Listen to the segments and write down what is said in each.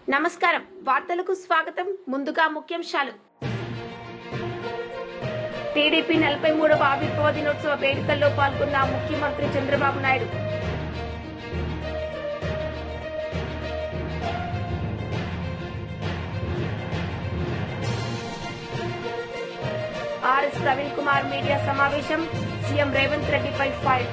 నమస్కారం, వార్తలకు స్వాగతం. ముందుగా ముఖ్యాంశాలు. టీడీపీ 43వ ఆవిర్భావ దినోత్సవ వేడుకల్లో పాల్గొన్న ముఖ్యమంత్రి చంద్రబాబు నాయుడు. ఆర్ఎస్ ప్రవీణ్ కుమార్ మీడియా సమావేశం. సీఎం రేవంత్ రెడ్డిపై ఫైర్.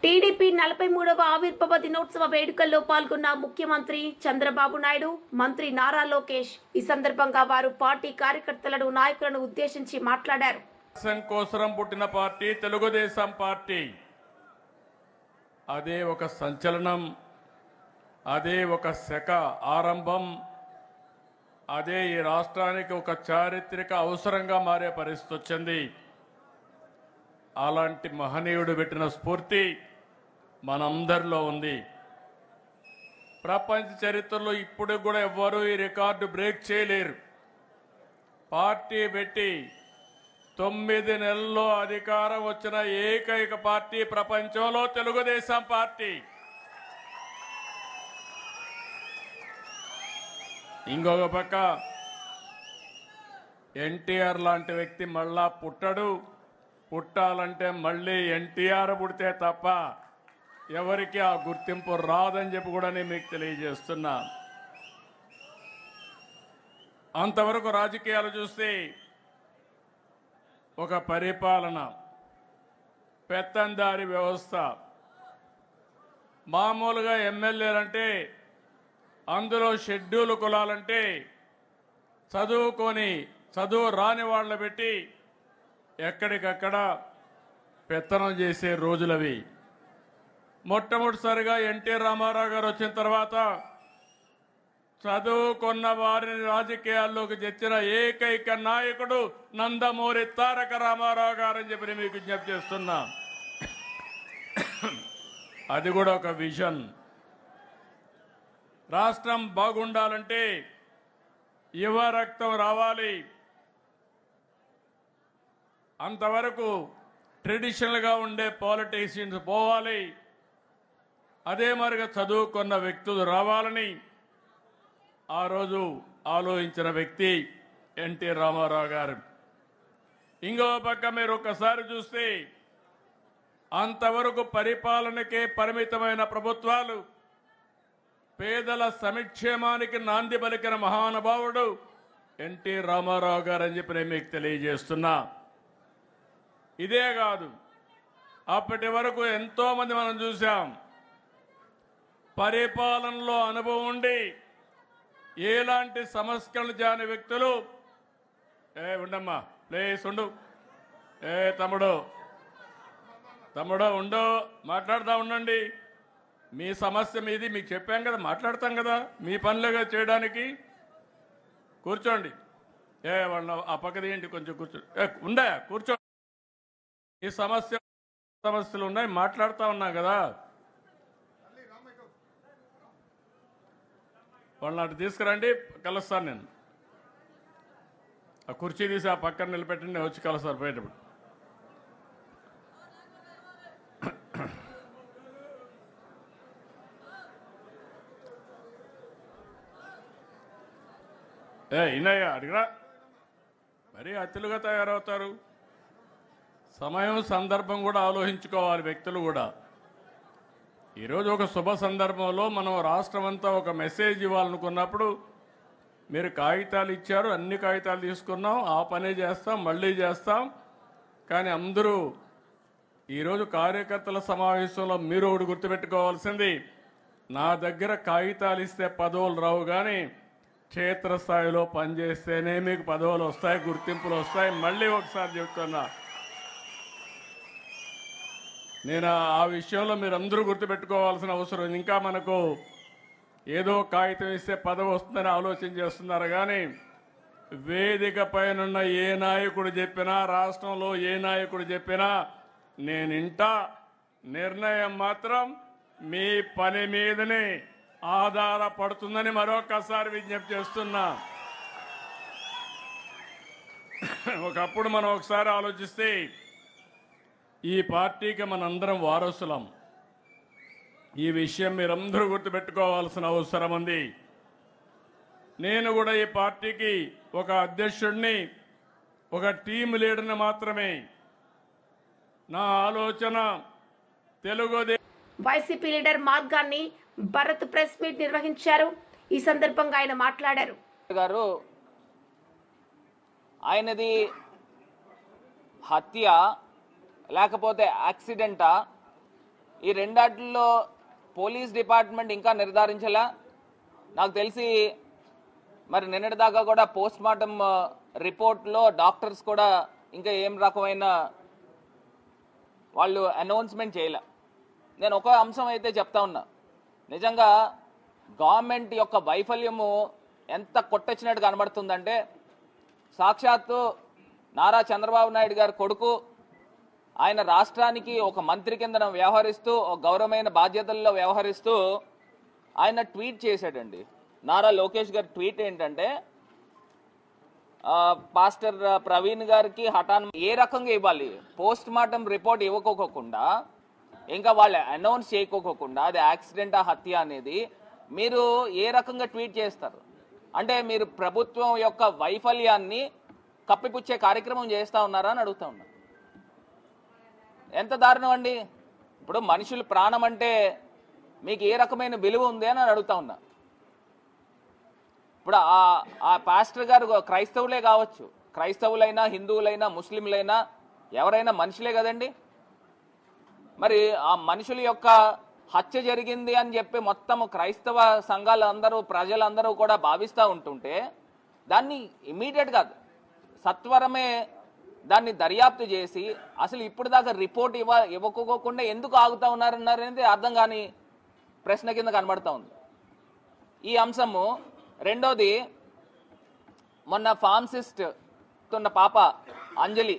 టీడీపీ 43వ ఆవిర్భావ దినోత్సవ వేడుకల్లో పాల్గొన్న ముఖ్యమంత్రి చంద్రబాబు నాయుడు, మంత్రి నారా లోకేష్. ఈ సందర్భంగా వారు పార్టీ కార్యకర్తలను, నాయకులను ఉద్దేశించి మాట్లాడారు. కోసరం పుట్టిన పార్టీ తెలుగుదేశం పార్టీ. అదే ఒక సంచలనం, అదే ఒక శక ఆరంభం, అదే ఈ రాష్ట్రానికి ఒక చారిత్రక అవసరంగా మారే పరిస్థితి వచ్చింది. అలాంటి మహనీయుడు పెట్టిన స్ఫూర్తి మనందరిలో ఉంది. ప్రపంచ చరిత్రలో ఇప్పుడు కూడా ఎవ్వరూ ఈ రికార్డు బ్రేక్ చేయలేరు. పార్టీ పెట్టి 9 నెలల్లో అధికారం వచ్చిన ఏకైక పార్టీ ప్రపంచంలో తెలుగుదేశం పార్టీ. ఇంకొక పక్క ఎన్టీఆర్ లాంటి వ్యక్తి మళ్ళా పుట్టడు. పుట్టాలంటే మళ్ళీ ఎన్టీఆర్ పుడితే తప్ప ఎవరికి ఆ గుర్తింపు రాదని చెప్పి కూడా నేను మీకు తెలియజేస్తున్నా. అంతవరకు రాజకీయాలు చూస్తే ఒక పరిపాలన, పెత్తందారి వ్యవస్థ. మామూలుగా ఎమ్మెల్యేలంటే అందులో షెడ్యూల్ కులాలంటే చదువు రాని వాళ్ళ పెట్టి ఎక్కడికక్కడ పెత్తనం చేసే రోజులవి. మొట్టమొదటిసారిగా ఎన్టీ రామారావు గారు వచ్చిన తర్వాత చదువుకున్న వారిని రాజకీయాల్లోకి తెచ్చిన ఏకైక నాయకుడు నందమూరి తారక రామారావు గారని చెప్పి మీకు విజ్ఞప్తి చేస్తున్నా. అది కూడా ఒక విజన్. రాష్ట్రం బాగుండాలంటే యువ రక్తం రావాలి. అంతవరకు ట్రెడిషనల్గా ఉండే పాలిటీషియన్స్ పోవాలి. అదే మరిగా చదువుకున్న వ్యక్తులు రావాలని ఆ రోజు ఆలోచించిన వ్యక్తి ఎన్టీ రామారావు గారు. ఇంకో పక్క మీరు ఒక్కసారి చూస్తే అంతవరకు పరిపాలనకే పరిమితమైన ప్రభుత్వాలు పేదల సంక్షేమానికి నాంది పలికిన మహానుభావుడు ఎన్టీ రామారావు గారు అని చెప్పి నేను మీకు తెలియజేస్తున్నా. ఇదే కాదు, అప్పటి వరకు ఎంతో మంది మనం చూసాం పరిపాలనలో అనుభవం ఉండి ఎలాంటి సంస్కరణలు చేయని వ్యక్తులు. ఉండమ్మా, ప్లీజ్ ఉండు. తమ్ముడు ఉండు, మాట్లాడుతూ ఉండండి. మీ సమస్య మీది, మీకు చెప్పాం కదా, మాట్లాడతాం కదా, మీ పనులుగా చేయడానికి. కూర్చోండి. వాళ్ళ ఆ పక్కది ఏంటి, కొంచెం కూర్చో. కూర్చోండి. ఈ సమస్యలు ఉన్నాయి, మాట్లాడుతూ ఉన్నాం కదా. వాళ్ళని అటు తీసుకురండి, కలుస్తాను నేను. ఆ కుర్చీ తీసి ఆ పక్కన నిలబెట్టండి, నేను వచ్చి కలుస్తాను పోయేటప్పుడు. ఇన్నయ్య అడిగిరా, మరీ అతిలుగా తయారవుతారు. సమయం సందర్భం కూడా ఆలోచించుకోవాలి వ్యక్తులు కూడా. ఈరోజు ఒక శుభ సందర్భంలో మనం రాష్ట్రం అంతా ఒక మెసేజ్ ఇవ్వాలనుకున్నప్పుడు మీరు కాగితాలు ఇచ్చారు, అన్ని కాగితాలు తీసుకున్నాం, ఆ పనే చేస్తాం, మళ్ళీ చేస్తాం. కానీ అందరూ ఈరోజు కార్యకర్తల సమావేశంలో మీరు ఒకటి గుర్తుపెట్టుకోవాల్సింది, నా దగ్గర కాగితాలు ఇస్తే పదవులు రావు, కానీ క్షేత్రస్థాయిలో పనిచేస్తేనే మీకు పదవులు వస్తాయి, గుర్తింపులు వస్తాయి. మళ్ళీ ఒకసారి చెప్తున్నా, నేను ఆ విషయంలో మీరందరూ గుర్తుపెట్టుకోవాల్సిన అవసరం. ఇంకా మనకు ఏదో కాగితం ఇస్తే పదవి వస్తుందని ఆలోచన చేస్తున్నారు, కానీ వేదిక పైనున్న ఏ నాయకుడు చెప్పినా, రాష్ట్రంలో ఏ నాయకుడు చెప్పినా నేను ఇంటా, నిర్ణయం మాత్రం మీ పని మీదనే ఆధారపడుతుందని మరొకసారి విజ్ఞప్తి చేస్తున్నా. ఒకప్పుడు మనం ఒకసారి ఆలోచిస్తే ఈ పార్టీకి మనందరం వారసులం. ఈ విషయం మీరందరూ గుర్తుపెట్టుకోవాల్సిన అవసరం ఉంది. నేను కూడా ఈ పార్టీకి ఒక అధ్యక్షుడిని, ఒక టీం లీడర్ని మాత్రమే. నా ఆలోచన తెలుగుదేశం. వైసీపీ లీడర్ మార్గాన్ని భరత్ ప్రెస్ మీట్ నిర్వహించారు. ఈ సందర్భంగా ఆయన మాట్లాడారు. గారు ఆయనది హత్య లేకపోతే యాక్సిడెంటా, ఈ రెండాటిల్లో పోలీస్ డిపార్ట్మెంట్ ఇంకా నిర్ధారించలా. నాకు తెలిసి మరి నిన్నటిదాకా కూడా పోస్ట్ మార్టం రిపోర్ట్లో డాక్టర్స్ కూడా ఇంకా ఏం రకమైన వాళ్ళు అనౌన్స్మెంట్ చేయలే. నేను ఒక అంశం అయితే చెప్తా ఉన్నా, నిజంగా గవర్నమెంట్ యొక్క వైఫల్యము ఎంత కొట్టొచ్చినట్టు కనబడుతుందంటే, సాక్షాత్తు నారా చంద్రబాబు నాయుడు గారి కొడుకు ఆయన రాష్ట్రానికి ఒక మంత్రి కింద వ్యవహరిస్తూ, ఒక గౌరవమైన బాధ్యతల్లో వ్యవహరిస్తూ ఆయన ట్వీట్ చేశాడండి. నారా లోకేష్ గారి ట్వీట్ ఏంటంటే, పాస్టర్ ప్రవీణ్ గారికి హఠాన్ ఏ రకంగా ఇవ్వాలి, పోస్ట్ మార్టం రిపోర్ట్ ఇవ్వకోకుండా, ఇంకా వాళ్ళు అనౌన్స్ చేయకోకుండా అది యాక్సిడెంటా హత్య అనేది మీరు ఏ రకంగా ట్వీట్ చేస్తారు? అంటే మీరు ప్రభుత్వం యొక్క వైఫల్యాన్ని కప్పిపుచ్చే కార్యక్రమం చేస్తూ ఉన్నారా అని అడుగుతా ఉన్నా. ఎంత దారుణం అండి! ఇప్పుడు మనుషుల ప్రాణం అంటే మీకు ఏ రకమైన విలువ ఉంది అని అడుగుతా ఉన్నా. ఇప్పుడు ఆ పాస్టర్ గారు క్రైస్తవులే కావచ్చు, క్రైస్తవులైనా హిందువులైనా ముస్లింలైనా ఎవరైనా మనుషులే కదండి. మరి ఆ మనుషుల యొక్క హత్య జరిగింది అని చెప్పి మొత్తం క్రైస్తవ సంఘాలు అందరూ ప్రజలందరూ కూడా భావిస్తూ ఉంటుంటే దాన్ని ఇమీడియట్గా సత్వరమే దాన్ని దర్యాప్తు చేసి అసలు ఇప్పుడు దాకా రిపోర్ట్ ఇవ్వకోకుండా ఎందుకు ఆగుతూ ఉన్నారన్నారనేది అర్థం కాని ప్రశ్న కింద కనబడతా ఉంది ఈ అంశము. రెండోది, మొన్న ఫార్మసిస్ట్ ఉన్న పాప అంజలి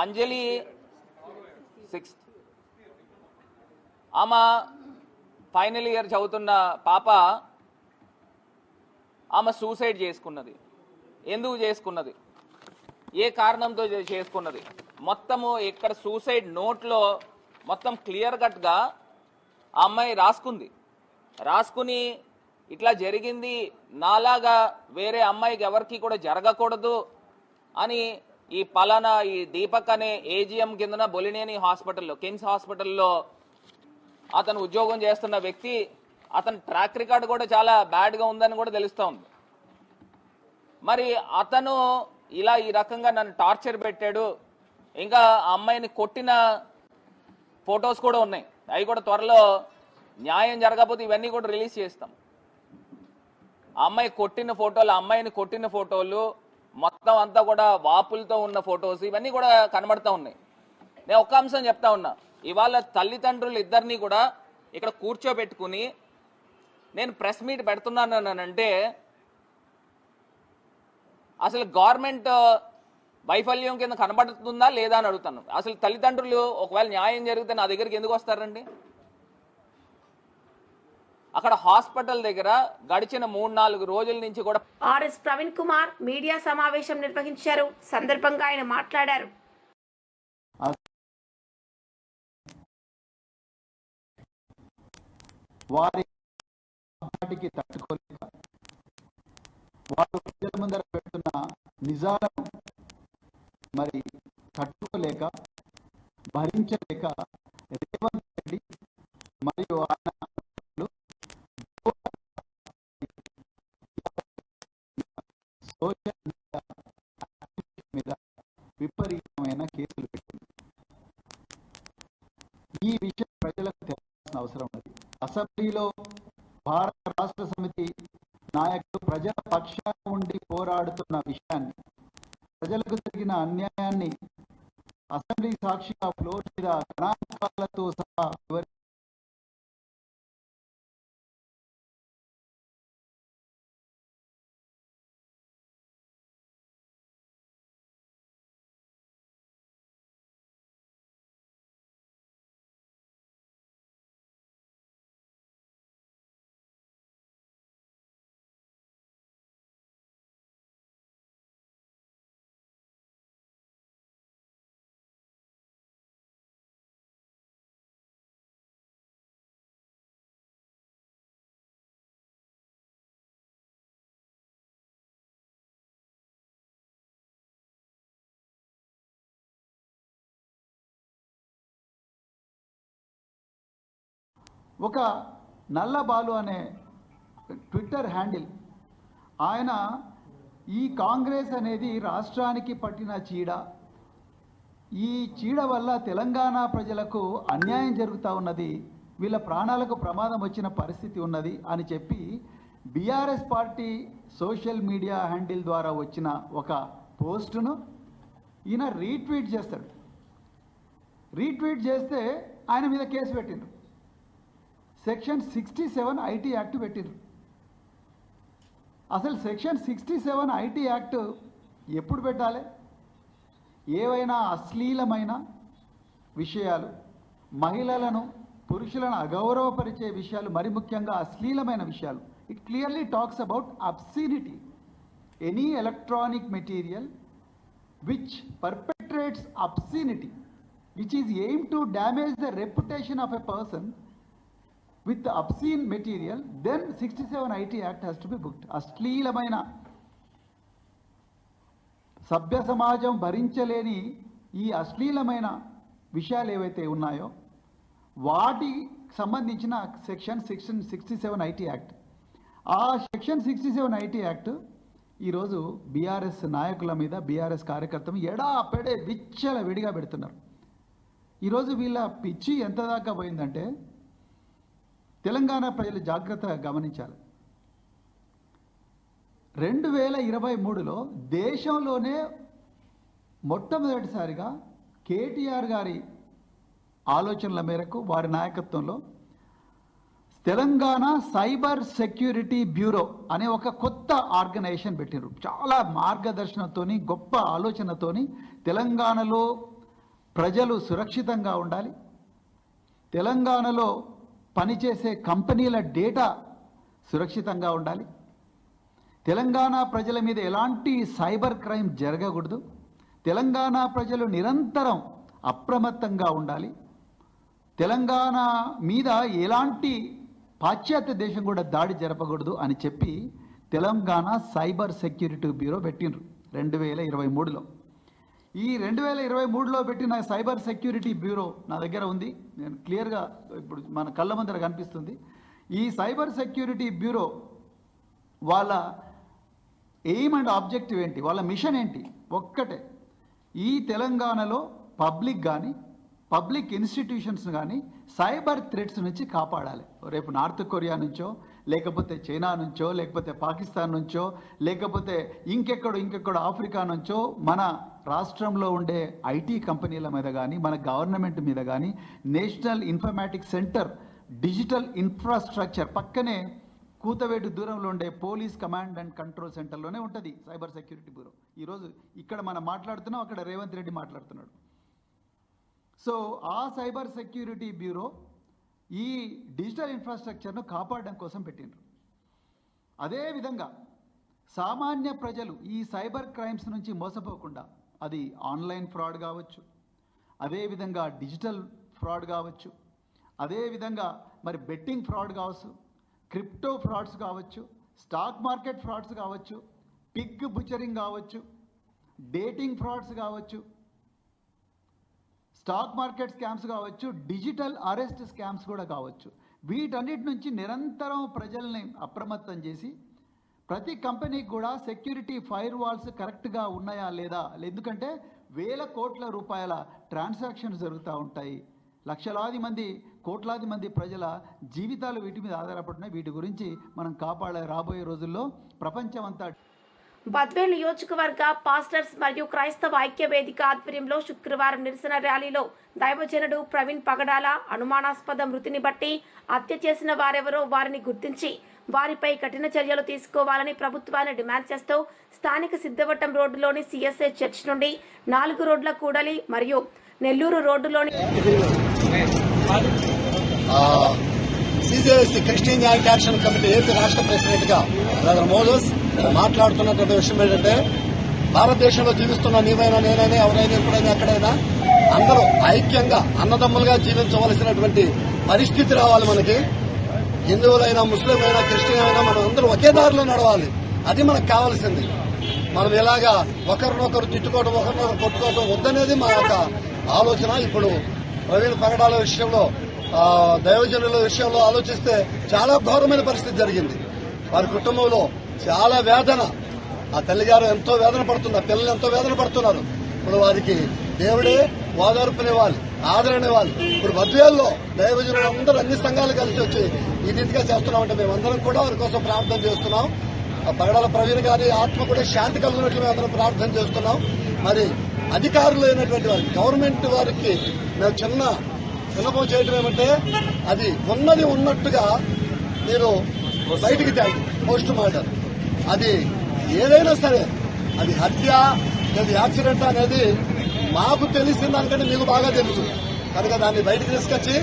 6th ఆమె ఫైనల్ ఇయర్ చదువుతున్న పాప, ఆమె సూసైడ్ చేసుకున్నది. ఎందుకు చేసుకున్నది, ఏ కారణంతో చేసుకున్నది, మొత్తము ఇక్కడ సూసైడ్ నోట్లో మొత్తం క్లియర్ కట్గా ఆ అమ్మాయి రాసుకుని ఇట్లా జరిగింది, నాలాగా వేరే అమ్మాయికి ఎవరికి కూడా జరగకూడదు అని ఈ పలానా ఈ దీపక్ అనే ఏజిఎం కిందన బొలినేని హాస్పిటల్లో, కిమ్స్ హాస్పిటల్లో అతను ఉద్యోగం చేస్తున్న వ్యక్తి, అతని ట్రాక్ రికార్డు కూడా చాలా బ్యాడ్గా ఉందని కూడా తెలుస్తూ ఉంది. మరి అతను ఇలా ఈ రకంగా నన్ను టార్చర్ పెట్టాడు, ఇంకా ఆ అమ్మాయిని కొట్టిన ఫొటోస్ కూడా ఉన్నాయి, అవి కూడా త్వరలో న్యాయం జరగకపోతే ఇవన్నీ కూడా రిలీజ్ చేస్తాం. ఆ అమ్మాయిని కొట్టిన ఫోటోలు మొత్తం అంతా కూడా వాపులతో ఉన్న ఫొటోస్ ఇవన్నీ కూడా కనబడతా ఉన్నాయి. నేను ఒక్క అంశం చెప్తా ఉన్నా, ఇవాళ తల్లిదండ్రులు ఇద్దరిని కూడా ఇక్కడ కూర్చోబెట్టుకుని నేను ప్రెస్ మీట్ పెడుతున్నానంటే అసలు గవర్నమెంట్ వైఫల్యం కింద కనబడుతుందా లేదా అని అడుగుతాను. అసలు తల్లిదండ్రులు ఒకవేళ న్యాయం జరిగితే నా దగ్గరికి ఎందుకు వస్తారండి? అక్కడ హాస్పిటల్ దగ్గర గడిచిన 3-4 రోజుల నుంచి కూడా ఆర్ఎస్ ప్రవీణ్ కుమార్ మీడియా సమావేశం నిర్వహించారు. సందర్భంగా ఆయన మాట్లాడారు. వారికి తట్టుకోలేక, వారు ప్రజల ముందర పెడుతున్న నిజాలను మరి తట్టుకోలేక, భరించలేక రేవంత్ రెడ్డి మరియు ఆయన సోషల్ మీడియా మీద విపరీతమైన కేసులు పెట్టింది. ఈ విషయం ప్రజలకు తెలియాల్సిన అవసరం ఉంది. అసెంబ్లీలో భారత రాష్ట్ర సమితి నాయకులు ప్రజల పక్షాన ఉండి పోరాడుతున్న విషయాన్ని, ప్రజలకు జరిగిన అన్యాయాన్ని అసెంబ్లీ సాక్షిగా ఫ్లోర్ మీద గణాంకాలతో సహా ఒక నల్లబాలు అనే ట్విట్టర్ హ్యాండిల్, ఆయన ఈ కాంగ్రెస్ అనేది రాష్ట్రానికి పట్టిన చీడ, ఈ చీడ వల్ల తెలంగాణ ప్రజలకు అన్యాయం జరుగుతూ ఉన్నది, వీళ్ళ ప్రాణాలకు ప్రమాదం వచ్చిన పరిస్థితి ఉన్నది అని చెప్పి BRS party social media handle ద్వారా వచ్చిన ఒక పోస్టును ఈయన రీట్వీట్ చేస్తాడు. రీట్వీట్ చేస్తే ఆయన మీద కేసు పెట్టిండ్రు. సెక్షన్ 67 ఐటీ యాక్ట్ పెట్టిండ్రు. అసలు సెక్షన్ 67 ఐటీ యాక్ట్ ఎప్పుడు పెట్టాలి? ఏవైనా అశ్లీలమైన విషయాలు, మహిళలను పురుషులను అగౌరవపరిచే విషయాలు, మరి ముఖ్యంగా అశ్లీలమైన విషయాలు, it clearly talks about obscenity. Any electronic material which perpetrates obscenity which is aimed to damage the reputation of a person with the obscene material, then 67 IT Act has to be booked. అశ్లీలమైన, సభ్య సమాజం భరించలేని ఈ అశ్లీలమైన విషయాలు ఏవైతే ఉన్నాయో వాటికి సంబంధించిన section 67 IT act. ఆ సెక్షన్ 67 IT యాక్ట్ ఈరోజు బీఆర్ఎస్ నాయకుల మీద, బీఆర్ఎస్ కార్యకర్తలు ఎడాపెడే విచ్చల విడిగా పెడుతున్నారు. ఈరోజు వీళ్ళ పిచ్చి ఎంత దాకా పోయిందంటే, తెలంగాణ ప్రజలు జాగ్రత్తగా గమనించాలి. 2023లో దేశంలోనే మొట్టమొదటిసారిగా కేటీఆర్ గారి ఆలోచనల మేరకు, వారి నాయకత్వంలో తెలంగాణ సైబర్ సెక్యూరిటీ బ్యూరో అనే ఒక కొత్త ఆర్గనైజేషన్ పెట్టినారు. చాలా మార్గదర్శనంతోని, గొప్ప ఆలోచనతోని తెలంగాణలో ప్రజలు సురక్షితంగా ఉండాలి, తెలంగాణలో పనిచేసే కంపెనీల డేటా సురక్షితంగా ఉండాలి, తెలంగాణ ప్రజల మీద ఎలాంటి సైబర్ క్రైమ్ జరగకూడదు, తెలంగాణ ప్రజలు నిరంతరం అప్రమత్తంగా ఉండాలి, తెలంగాణ మీద ఎలాంటి పాశ్చాత్య దేశం కూడా దాడి జరపకూడదు అని చెప్పి తెలంగాణ సైబర్ సెక్యూరిటీ బ్యూరో పెట్టినరు 2023లో. ఈ 2023లో పెట్టిన సైబర్ సెక్యూరిటీ బ్యూరో నా దగ్గర ఉంది, నేను క్లియర్గా ఇప్పుడు మన కళ్ళ ముందర కనిపిస్తుంది. ఈ సైబర్ సెక్యూరిటీ బ్యూరో వాళ్ళ ఎయిమ్ అండ్ ఆబ్జెక్టివ్ ఏంటి, వాళ్ళ మిషన్ ఏంటి? ఒక్కటే, ఈ తెలంగాణలో పబ్లిక్ కానీ, పబ్లిక్ ఇన్స్టిట్యూషన్స్ కానీ సైబర్ థ్రెట్స్ నుంచి కాపాడాలి. రేపు నార్త్ కొరియా నుంచో, లేకపోతే చైనా నుంచో, లేకపోతే పాకిస్తాన్ నుంచో, లేకపోతే ఇంకెక్కడో ఆఫ్రికా నుంచో మన రాష్ట్రంలో ఉండే ఐటీ కంపెనీల మీద కానీ, మన గవర్నమెంట్ మీద కానీ, national informatics centre, digital infrastructure పక్కనే కూతవేటు దూరంలో ఉండే పోలీస్ కమాండ్ అండ్ కంట్రోల్ సెంటర్లోనే ఉంటుంది సైబర్ సెక్యూరిటీ బ్యూరో. ఈరోజు ఇక్కడ మనం మాట్లాడుతున్నాం, అక్కడ రేవంత్ రెడ్డి మాట్లాడుతున్నాడు. సో ఆ సైబర్ సెక్యూరిటీ బ్యూరో ఈ డిజిటల్ ఇన్ఫ్రాస్ట్రక్చర్ను కాపాడడం కోసం పెట్టిండ్రు. అదేవిధంగా సామాన్య ప్రజలు ఈ సైబర్ క్రైమ్స్ నుంచి మోసపోకుండా, అది ఆన్లైన్ ఫ్రాడ్ కావచ్చు, అదేవిధంగా డిజిటల్ ఫ్రాడ్ కావచ్చు, అదేవిధంగా మరి బెట్టింగ్ ఫ్రాడ్ కావచ్చు, క్రిప్టో ఫ్రాడ్స్ కావచ్చు, స్టాక్ మార్కెట్ ఫ్రాడ్స్ కావచ్చు, పిగ్ బుచరింగ్ కావచ్చు, డేటింగ్ ఫ్రాడ్స్ కావచ్చు, స్టాక్ మార్కెట్ స్కామ్స్ కావచ్చు, డిజిటల్ అరెస్ట్ స్కామ్స్ కూడా కావచ్చు. వీటన్నిటి నుంచి నిరంతరం ప్రజల్ని అప్రమత్తం చేసి ప్రతి కంపెనీకి కూడా సెక్యూరిటీ ఫైర్ వాల్స్ కరెక్ట్గా ఉన్నాయా లేదా, ఎందుకంటే వేల కోట్ల రూపాయల ట్రాన్సాక్షన్స్ జరుగుతూ ఉంటాయి, లక్షలాది మంది, కోట్లాది మంది ప్రజల జీవితాలు వీటి మీద ఆధారపడుతున్నాయి. వీటి గురించి మనం కాపాడే రాబోయే రోజుల్లో ప్రపంచం అంతా. బద్వేల్ నియోజకవర్గ పాస్టర్స్ మరియు క్రైస్తవ ఐక్య వేదిక ఆధ్వర్యంలో శుక్రవారం నిరసన ర్యాలీలో దైవజనుడు ప్రవీణ్ పగడాల అనుమానాస్పద మృతిని బట్టి హత్య చేసిన వారెవరో వారిని గుర్తించి వారిపై కఠిన చర్యలు తీసుకోవాలని ప్రభుత్వాన్ని డిమాండ్ చేస్తూ స్థానిక సిద్ధవటం రోడ్డులోని సిఎస్ఐ చర్చ్ నుండి 4 రోడ్ల కూడలి మరియు నెల్లూరు రోడ్డులోని CCSC Christian joint action committee AP రాష్ట్ర ప్రెసిడెంట్ గా బ్రదర్ మోజస్ మాట్లాడుతున్నటువంటి విషయం ఏంటంటే, భారతదేశంలో జీవిస్తున్న నీవైనా, నేనైనా, ఎవరైనా, ఎప్పుడైనా, ఎక్కడైనా అందరూ ఐక్యంగా అన్నదమ్ములుగా జీవించవలసినటువంటి పరిస్థితి రావాలి. మనకి హిందువులైనా, ముస్లిం అయినా, క్రిస్టియన్ అయినా మనం అందరూ ఒకే దారిలో నడవాలి. అది మనకు కావాల్సింది. మనం ఇలాగా ఒకరినొకరు తిట్టుకోవడం, ఒకరినొకరు కొట్టుకోవడం వద్దనేది మా యొక్క ఆలోచన. ఇప్పుడు ప్రవీణ్ పగడాల విషయంలో దైవజనుల విషయంలో ఆలోచిస్తే చాలా ఘోరమైన పరిస్థితి జరిగింది. వారి కుటుంబంలో చాలా వేదన. ఆ తల్లిగారు ఎంతో వేదన పడుతుంది, ఆ పిల్లలు ఎంతో వేదన పడుతున్నారు. ఇప్పుడు వారికి దేవుడే ఓదార్పునివ్వాలి, ఆదరణివ్వాలి. ఇప్పుడు బద్వేల్లో దైవజనులు అందరూ అన్ని సంఘాలు కలిసి వచ్చి ఈ రీతిగా చేస్తున్నామంటే మేమందరం కూడా వారి కోసం ప్రార్థన చేస్తున్నాం. పగడాల ప్రవీణ్ గారి ఆత్మ కూడా శాంతి కలిగినట్లు మేమందరం ప్రార్థన చేస్తున్నాం. మరి అధికారులు అయినటువంటి వారికి, గవర్నమెంట్ వారికి మేము విన్నపం చేయడం ఏమంటే అది ఉన్నది ఉన్నట్టుగా మీరు బయటికి తేండి. పోస్ట్ మార్టం అది ఏదైనా సరే, అది హత్య లేదా యాక్సిడెంట్ అనేది మాకు తెలిసిన దానికంటే మీకు బాగా తెలుసు కనుక దాన్ని బయటకు తీసుకొచ్చి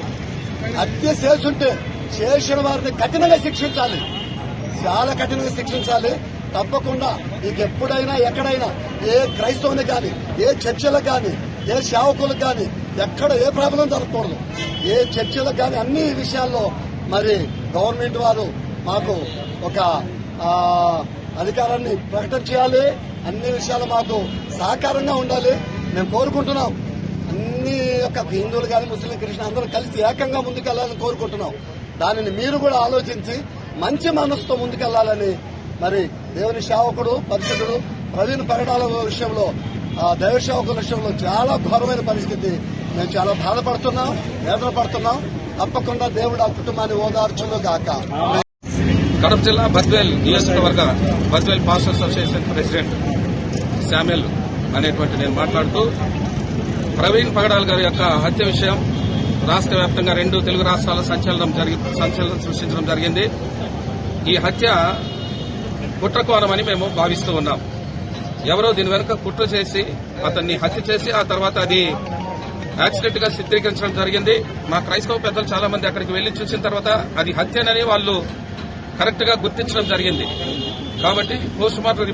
హత్య చేసుంటే చేసిన వారిని కఠినంగా శిక్షించాలి, చాలా కఠినంగా శిక్షించాలి. తప్పకుండా మీకు ఎప్పుడైనా ఎక్కడైనా ఏ క్రైస్తవుని కానీ, ఏ చర్చిలకు కానీ, ఏ సేవకులకు కానీ ఎక్కడ ఏ ప్రాబ్లం జరగకూడదు. ఏ చర్చిలకు కానీ అన్ని విషయాల్లో మరి గవర్నమెంట్ వారు మాకు ఒక అధికారాన్ని ప్రకటన చేయాలి. అన్ని విషయాలు మాకు సహకారంగా ఉండాలి మేము కోరుకుంటున్నాం. అన్ని హిందువులు కానీ, ముస్లిం, క్రిస్టియన్ అందరూ కలిసి ఏకంగా ముందుకెళ్లాలని కోరుకుంటున్నాం. దానిని మీరు కూడా ఆలోచించి మంచి మనసుతో ముందుకెళ్లాలని మరి దేవుని సేవకుడు పరిశుద్ధుడు ప్రవీణ్ పగడాల విషయంలో, దైవ సేవకుల విషయంలో చాలా ఘోరమైన పరిస్థితి. మేము చాలా బాధపడుతున్నాం, వేదన పడుతున్నాం. తప్పకుండా దేవుడు ఆ కుటుంబాన్ని ఓదార్చును గాక. కడప జిల్లా బద్వేల్ నియోజకవర్గ Badvel pastor association president Samuel అనేటువంటి నేను మాట్లాడుతూ, ప్రవీణ్ పగడాల్ గారి యొక్క హత్య విషయం రాష్ట్ర వ్యాప్తంగా 2 తెలుగు రాష్ట్రాల సంచలనం సృష్టించడం జరిగింది. ఈ హత్య కుట్రకోణమని మేము భావిస్తూ ఉన్నాం. ఎవరో దీని వెనుక కుట్ర చేసి అతన్ని హత్య చేసి ఆ తర్వాత అది యాక్సిడెంట్ గా చిత్రీకరించడం జరిగింది. మా క్రైస్తవ పెద్దలు చాలా మంది అక్కడికి వెళ్లి చూసిన తర్వాత అది హత్యనని వాళ్ళు కరెక్ట్ గా గుర్తించడం జరిగింది. కాబట్టి పోస్ట్ మార్టం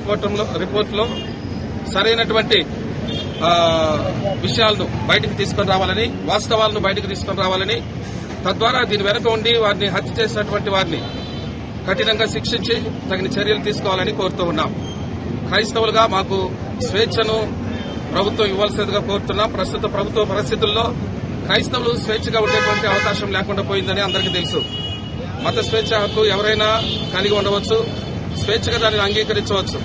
రిపోర్టులో సరైనటువంటి విషయాలను బయటకు తీసుకుని రావాలని, వాస్తవాలను బయటకు తీసుకుని రావాలని, తద్వారా దీని వెనుక ఉండి వారిని హత్య చేసినటువంటి వారిని కఠినంగా శిక్షించి తగిన చర్యలు తీసుకోవాలని కోరుతూ ఉన్నాం. క్రైస్తవులుగా మాకు స్వేచ్ఛను ప్రభుత్వం ఇవ్వాల్సిందిగా కోరుతున్నాం. ప్రస్తుత ప్రభుత్వ పరిస్థితుల్లో క్రైస్తవులు స్వేచ్ఛగా ఉండేటువంటి అవకాశం లేకుండా పోయిందని అందరికీ తెలుసు. మత స్వేచ్ఛ హక్కు ఎవరైనా కలిగి ఉండవచ్చు, స్వేచ్ఛగా దానిని అంగీకరించవచ్చు.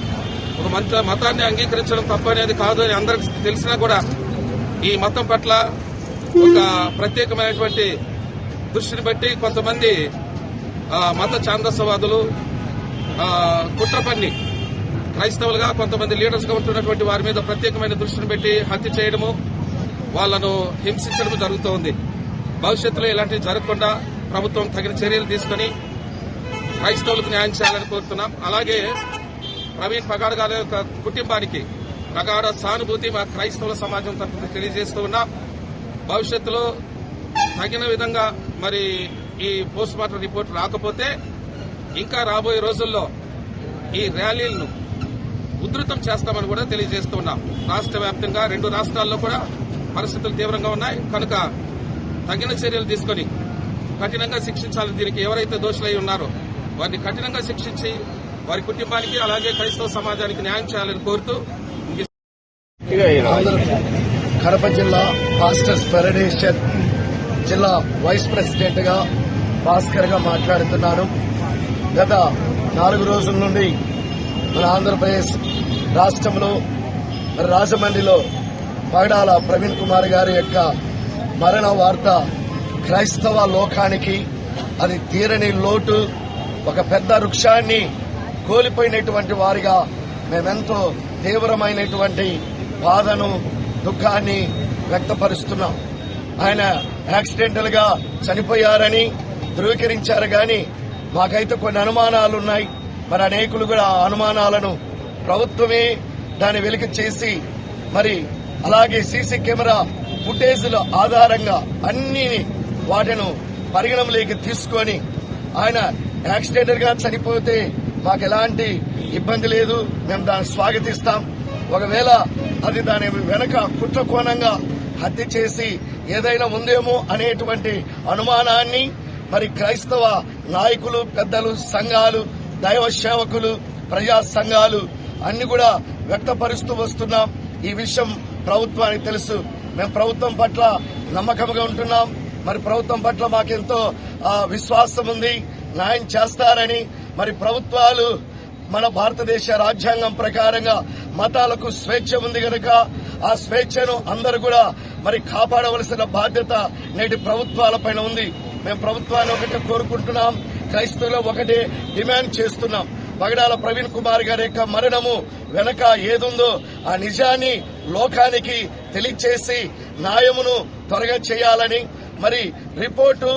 ఒక మతాన్ని అంగీకరించడం తప్పు అనేది కాదు అని అందరికి తెలిసినా కూడా ఈ మతం పట్ల ఒక ప్రత్యేకమైనటువంటి దృష్టిని బట్టి కొంతమంది మత ఛాందసవాదులు కుట్ర పన్ని క్రైస్తవులుగా కొంతమంది లీడర్స్ గా ఉంటున్నటువంటి వారి మీద ప్రత్యేకమైన దృష్టిని పెట్టి హత్య చేయడము, వాళ్లను హింసించడం జరుగుతోంది. భవిష్యత్తులో ఇలాంటివి జరగకుండా ప్రభుత్వం తగిన చర్యలు తీసుకుని క్రైస్తవులకు న్యాయం చేయాలని కోరుతున్నాం. అలాగే ప్రవీణ్ పగడాల్ గారి యొక్క కుటుంబానికి ప్రగాఢ సానుభూతి మా క్రైస్తవుల సమాజం తరఫున తెలియజేస్తూ ఉన్నాం. భవిష్యత్తులో తగిన విధంగా మరి ఈ పోస్ట్ మార్టం రిపోర్ట్ రాకపోతే ఇంకా రాబోయే రోజుల్లో ఈ ర్యాలీలను ఉధృతం చేస్తామని కూడా తెలియజేస్తూ ఉన్నాం. రాష్ట్ర వ్యాప్తంగా 2 రాష్ట్రాల్లో కూడా పరిస్థితులు తీవ్రంగా ఉన్నాయి కనుక తగిన చర్యలు తీసుకుని కఠినంగా శిక్షించాలని, దీనికి ఎవరైతే దోషులై ఉన్నారో వారిని కఠినంగా శిక్షించి వారి కుటుంబానికి అలాగే క్రైస్తవ సమాజానికి న్యాయం చేయాలని కోరుతూ కడప జిల్లా పాస్టర్స్ ఫెడరేషన్ జిల్లా వైస్ ప్రెసిడెంట్ గా భాస్కర్ గా మాట్లాడుతున్నాను. గత 4 రోజుల నుండి మన ఆంధ్రప్రదేశ్ రాష్ట్రంలో రాజమండ్రిలో పగడాల ప్రవీణ్ కుమార్ గారి యొక్క మరణ వార్త క్రైస్తవ లోకానికి అది తీరని లోటు, ఒక పెద్ద వృక్షాన్ని కోల్పోయినటువంటి వారిగా మేమెంతో తీవ్రమైనటువంటి బాధను, దుఃఖాన్ని వ్యక్తపరుస్తున్నాం. ఆయన యాక్సిడెంటల్ గా చనిపోయారని ధృవీకరించారు గాని మాకైతే కొన్ని అనుమానాలున్నాయి. మరి అనేకులు కూడా ఆ అనుమానాలను ప్రభుత్వమే దాన్ని వెలికి చేసి మరి అలాగే సీసీ కెమెరా ఫుటేజ్ల ఆధారంగా అన్ని వాటిని పరిగణలోకి తీసుకొని ఆయన యాక్సిడెంటల్ గా చనిపోతే మాకు ఎలాంటి ఇబ్బంది లేదు, మేము దాన్ని స్వాగతిస్తాం. ఒకవేళ అది దాని వెనక కుట్ర కోణంగా హత్య చేసి ఏదైనా ఉందేమో అనేటువంటి అనుమానాన్ని మరి క్రైస్తవ నాయకులు, పెద్దలు, సంఘాలు, దైవ సేవకులు, ప్రజా సంఘాలు అన్ని కూడా వ్యక్తపరుస్తూ వస్తున్నాం. ఈ విషయం ప్రభుత్వానికి తెలుసు. మేము ప్రభుత్వం పట్ల నమ్మకంగా ఉంటున్నాం. మరి ప్రభుత్వం పట్ల మాకెంతో విశ్వాసం ఉంది, న్యాయం చేస్తారని. మరి ప్రభుత్వాలు మన భారతదేశ రాజ్యాంగం ప్రకారంగా మతాలకు స్వేచ్ఛ ఉంది కనుక ఆ స్వేచ్ఛను అందరూ కూడా మరి కాపాడవలసిన బాధ్యత నేటి ప్రభుత్వాలపైన ఉంది. మేము ప్రభుత్వాన్ని ఒకటే కోరుకుంటున్నాం, క్రైస్తవులు ఒకటే డిమాండ్ చేస్తున్నాం. పగడాల ప్రవీణ్ కుమార్ గారి యొక్క మరణము వెనక ఏదుందో ఆ నిజాన్ని లోకానికి తెలియచేసి న్యాయమును త్వరగా చేయాలని, మరి రిపోర్టు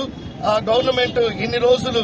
గవర్నమెంట్ ఇన్ని రోజులు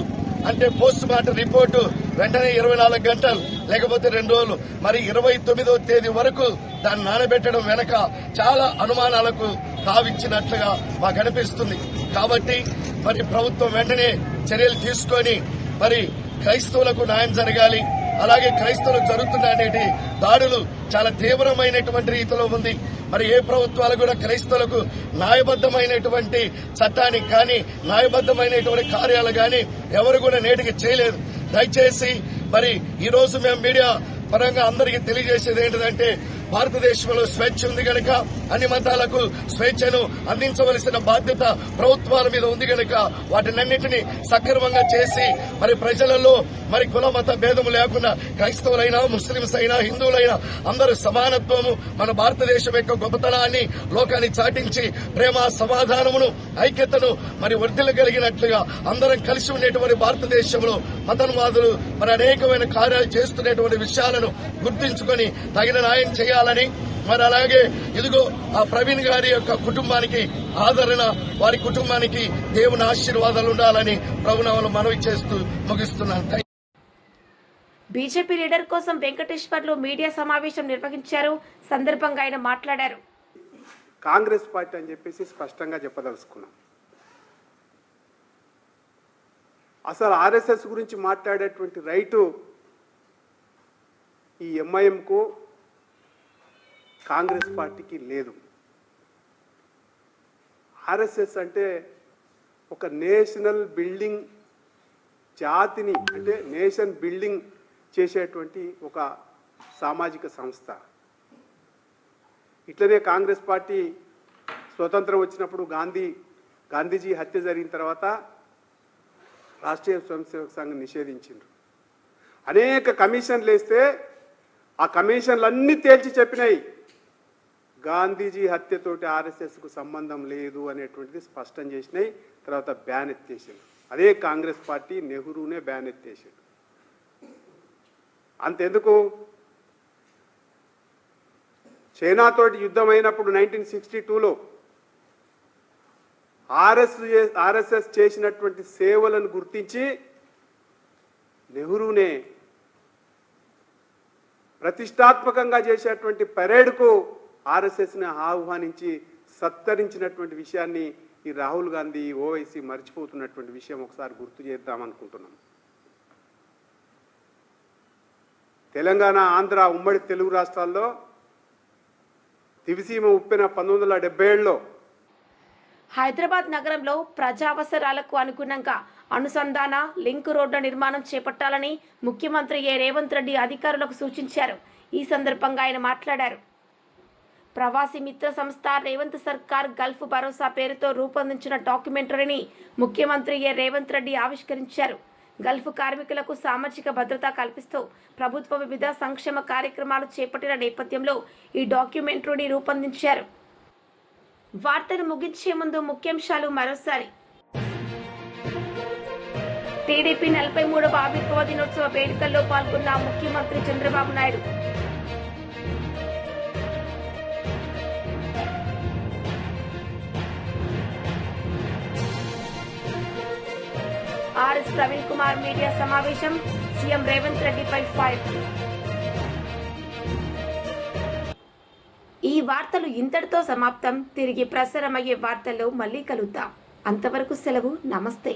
అంటే పోస్ట్ మార్టం రిపోర్టు వెంటనే 24 గంటలు లేకపోతే 2 రోజులు, మరి 29వ తేదీ వరకు దాన్ని నానబెట్టడం వెనక చాలా అనుమానాలకు తావిచ్చినట్లుగా మాకు అనిపిస్తుంది. కాబట్టి మరి ప్రభుత్వం వెంటనే చర్యలు తీసుకొని మరి క్రైస్తవులకు న్యాయం జరగాలి. అలాగే క్రైస్తవులకు జరుగుతున్న అనేటి దాడులు చాలా తీవ్రమైనటువంటి రీతిలో ఉంది. మరి ఏ ప్రభుత్వాలు కూడా క్రైస్తవులకు న్యాయబద్దమైనటువంటి చట్టానికి కానీ న్యాయబద్దమైనటువంటి కార్యాలు కానీ ఎవరు కూడా నేటికి చేయలేదు. దయచేసి మరి ఈ రోజు మేము మీడియా పరంగా అందరికీ తెలియజేసేది ఏంటంటే భారతదేశంలో స్వేచ్ఛ ఉంది కనుక అన్ని మతాలకు స్వేచ్ఛను అందించవలసిన బాధ్యత ప్రభుత్వాల మీద ఉంది కనుక వాటినన్నింటినీ సక్రమంగా చేసి మరి ప్రజలలో మరి కుల మత భేదము లేకుండా క్రైస్తవులైనా ముస్లింస్ అయినా హిందువులైనా అందరూ సమానత్వము మన భారతదేశం యొక్క గొప్పతనాన్ని లోకాన్ని చాటించి ప్రేమ సమాధానమును ఐక్యతను మరి వర్ధిల్లగలిగినట్లుగా అందరం కలిసి ఉండేటువంటి భారతదేశంలో మతన్వాదులు మరి అనేకమైన కార్యాలు చేస్తున్నటువంటి విషయాలను గుర్తించుకొని తగిన న్యాయం చేయాలని, మరి అలాగే ఇదిగో ఆ ప్రవీణ్ గారి యొక్క కుటుంబానికి ఆదరణ, వారి కుటుంబానికి దేవుని ఆశీర్వాదాలు ఉండాలని ప్రభునామములో మనవి చేస్తూ ముగిస్తున్నాను. బీజేపీ లీడర్ కోసం వెంకటేశ్వర్లు మీడియా సమావేశం నిర్వహించారు. సందర్భంగా ఆయన మాట్లాడారు. కాంగ్రెస్ పార్టీ అని చెప్పేసి స్పష్టంగా చెప్పదలుచుకున్నాం. అసలు ఆర్ఎస్ఎస్ గురించి మాట్లాడేటువంటి రైటు ఈ ఎంఐఎంకు కాంగ్రెస్ పార్టీకి లేదు. ఆర్ఎస్ఎస్ అంటే ఒక నేషనల్ బిల్డింగ్, జాతిని అంటే నేషన్ బిల్డింగ్ చేసేటువంటి ఒక సామాజిక సంస్థ. ఇట్లనే కాంగ్రెస్ పార్టీ స్వతంత్రం వచ్చినప్పుడు గాంధీజీ హత్య జరిగిన తర్వాత రాష్ట్రీయ స్వయంసేవక సంఘం నిషేధించిండ్రు. అనేక కమిషన్లు వేస్తే ఆ కమిషన్లన్నీ తేల్చి చెప్పినాయి గాంధీజీ హత్యతోటి ఆర్ఎస్ఎస్కు సంబంధం లేదు అనేటువంటిది స్పష్టం చేసినాయి. తర్వాత బ్యాన్ ఎత్తేసాడు. అదే కాంగ్రెస్ పార్టీ నెహ్రూనే బ్యాన్ ఎత్తేసాడు. అంతెందుకు, చైనాతోటి యుద్ధం అయినప్పుడు 1962లో ఆర్ఎస్ఎస్ చేసినటువంటి సేవలను గుర్తించి నెహ్రూనే ప్రతిష్టాత్మకంగా చేసేటువంటి పరేడ్కు ఆర్ఎస్ఎస్ని ఆహ్వానించి సత్కరించినటువంటి విషయాన్ని ఈ రాహుల్ గాంధీ ఓవైసీ మర్చిపోతున్నటువంటి విషయం ఒకసారి గుర్తు చేద్దామనుకుంటున్నాం. తెలంగాణ, ఆంధ్ర ఉమ్మడి తెలుగు రాష్ట్రాల్లో దివిసీమ ఉప్పెన 1977లో హైదరాబాద్ నగరంలో ప్రజావసరాలకు అనుగుణంగా అనుసంధాన లింక్ రోడ్ల నిర్మాణం చేపట్టాలని ముఖ్యమంత్రి రేవంత్ రెడ్డి అధికారులకు సూచించారు. ఈ సందర్భంగా ఆయన మాట్లాడారు. ప్రవాసీ మిత్ర సంస్థ రేవంత్ సర్కార్ గల్ఫ్ భరోసా పేరుతో రూపొందించిన డాక్యుమెంటరీని ముఖ్యమంత్రి రేవంత్ రెడ్డి ఆవిష్కరించారు. గల్ఫ్ కార్మికులకు సామాజిక భద్రత కల్పిస్తూ ప్రభుత్వ వివిధ సంక్షేమ కార్యక్రమాలు చేపట్టిన నేపథ్యంలో ఈ డాక్యుమెంటరీని రూపొందించారు. వార్తలు ముగించే ముందు ముఖ్యాంశాలు మరోసారి. టీడీపీ 43వ ఆవిర్భావ దినోత్సవ వేడుకల్లో పాల్గొన్న ముఖ్యమంత్రి చంద్రబాబు నాయుడు. ఆర్ఎస్ ప్రవీణ్ కుమార్ మీడియా సమావేశం, సీఎం రేవంత్ రెడ్డిపై ఫైర్. ఈ వార్తలు ఇంతటితో సమాప్తం. తిరిగి ప్రసారమయ్యే వార్తల్లో మళ్ళీ కలుద్దాం. అంతవరకు సెలవు. నమస్తే.